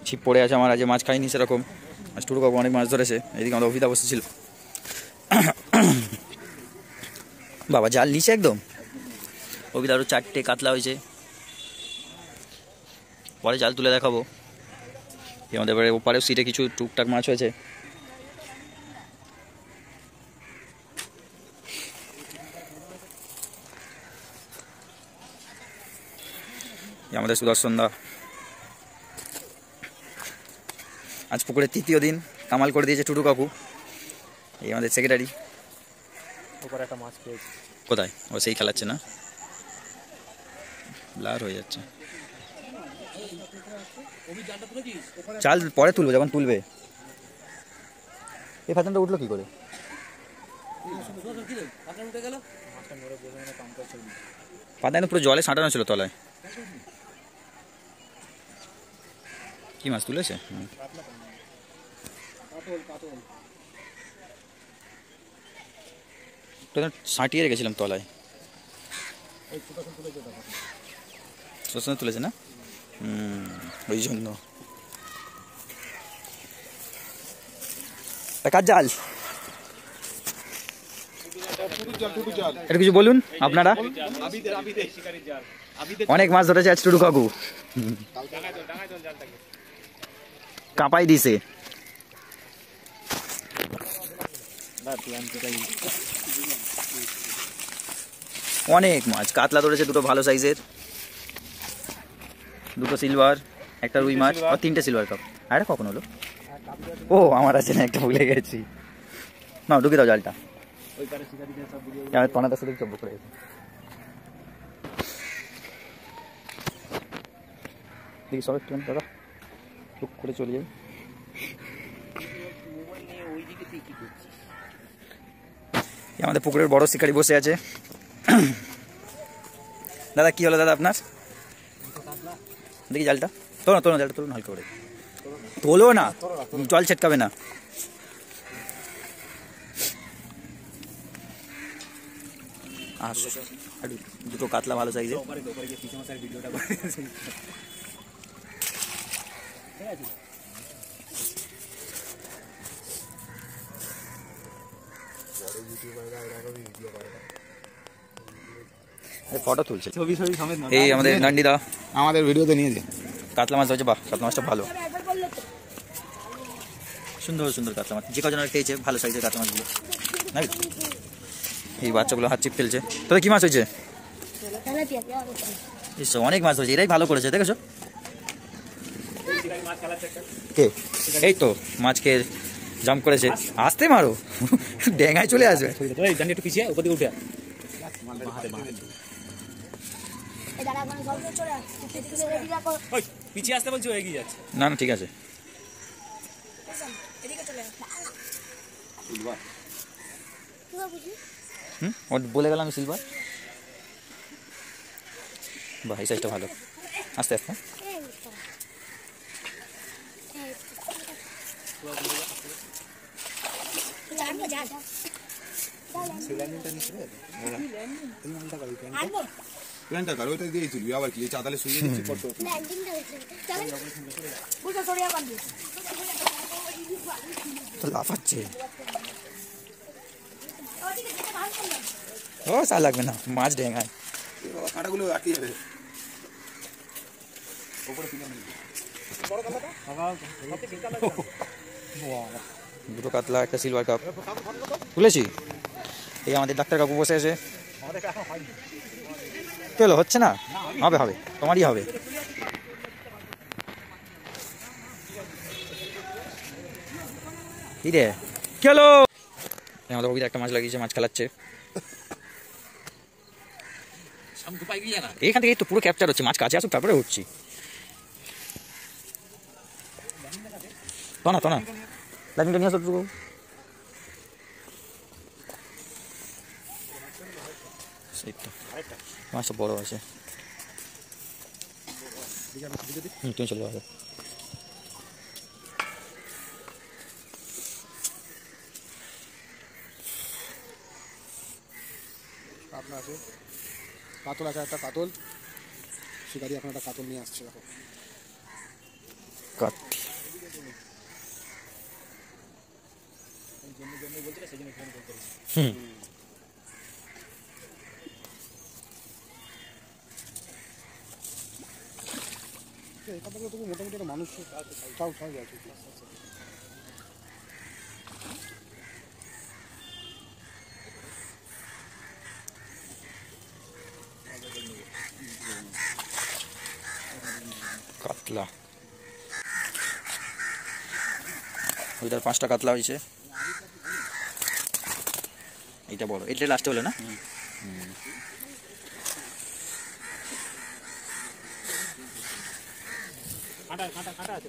ছিপ পড়ে আছে আমার, আজ মাছ খাইনি সেরকম। আজ টুটু কাকু অনেক মাছ ধরেছে। এদিকে আমাদের অভিদা বসেছিল। বাবা জাল নিচে একদম। অভিদা আরও 4টে কাতলা হয়েছে, পরে জাল তুলে দেখাবো। আমাদের এবারে ওপারেও সিটে কিছু টুকটাক মাছ হয়েছে। আমাদের সুদর্শন দা আজ পুকুরের 3য় দিন কামাল করে দিয়েছে টুটু কাকু। এই আমাদের সেক্রেটারি। ওপরে একটা মাছ পেয়েছি। কোথায়? ও সেই খেলাচ্ছে না, ব্লার হয়ে যাচ্ছে। চাল পরে তুলবো, যখন তুলবে। এই ফাতনটা উঠলো কি করে? পাতায় পুরো জলে সাঁটানো ছিল তলায়। কি মাছ তুলেছে? সাঁটিয়ে রেখেছিলাম তলায়। শোষণে তুলেছে না, ওই জন্য। কার জাল? এটা কিছু বলুন আপনারা। অনেক মাছ ধরেছে আজ টুটু কাকু, কাঁপাই দিছে। অনেক মাছ, কাতলা ধরেছে 2টো ভালো সাইজের, 2টো সিলভার, একটা রুই মাছ আর 3টে সিলভার কাপ। আরে কখন হলো? ও আমার আছে না, একটা ভুলে গেছি। না ঢুকে দাও জালটা। পানাটার সাথে চব্বক করে গেছে। দেখি সব একটু দাদা টুক করে চলে যাই। আমাদের পুকুরের বড় শিকারি বসে আছে। দাদা কি হলো দাদা আপনার? দেখি জালটা তোলো, তোলো জালটা তোলো, হালকা করে তোলো না, জল ছেটকাবে না। আর 2টো কাতলা ভালো সাইজে। ফটো তুলছে, এই আমাদের নান্ডিদা আমাদের ভিডিওতে নিয়ে যে কাতলা মাছ হয়েছে। বাহ, কাতলা মাছটা ভালো, সুন্দর সুন্দর কাতলা মাছ। যে কজন খেয়েছে ভালো সাইজের কাতলা মাছগুলো। এই বাচ্চাগুলো হাত চিপ ফেলছে। তবে কি মাছ হয়েছে? অনেক মাছ হয়েছে, এরাই ভালো করেছে দেখেছো। কে? এই তো মাছ খেয়ে জাম্প করেছে। আসতে মারো, ডেঙ্গায় চলে আসবে। একটু পিছিয়ে উপর দিকে উঠে পিছিয়ে আসতে বলছি, এগিয়ে যাচ্ছে। না না ঠিক আছে। ও বলে গেলাম সিলভার। বাহ, এই সাইজটা ভালো। আস্তে আস্তে আবার কি চাতালে শুয়ে দিচ্ছি। লাফাচ্ছে। ও সা লাগবে না, মাছ ডেঙ্গায়। কাঁটাগুলো আটকে যাবে। 2টো কাতলা, একটা সিলভার কাপ তুলেছি। এই আমাদের ডাক্তার কাকু বসে আছে। কি হলো, হচ্ছে না? হবে হবে, তোমারই হবে। কি রে, কি হলো? আমাদের কবিতা একটা মাছ লাগিয়েছে, মাছ খেলাচ্ছে। এখান থেকে তো পুরো ক্যাপচার হচ্ছে, মাছ কাছে আসুক তারপরে উঠছি। তো না লাইনটা নিয়ে আসো একটু। সেই তো মাছটা বড় আছে। তুমি চলে যাবে। আপনার আছে কাতল, আছে একটা কাতল শিকারি, এখন একটা কাতল নিয়ে আসছে। দেখো কাতলা হুম এখান থেকে তবু মোটামুটি একটা মানুষ তাও সবাই আছে। কাতলা ওইটার 5টা কাতলা হয়েছে, এইটা বড়, এটা লাস্টে হলো না। কাঁটা কাঁটা কাঁটা আছে।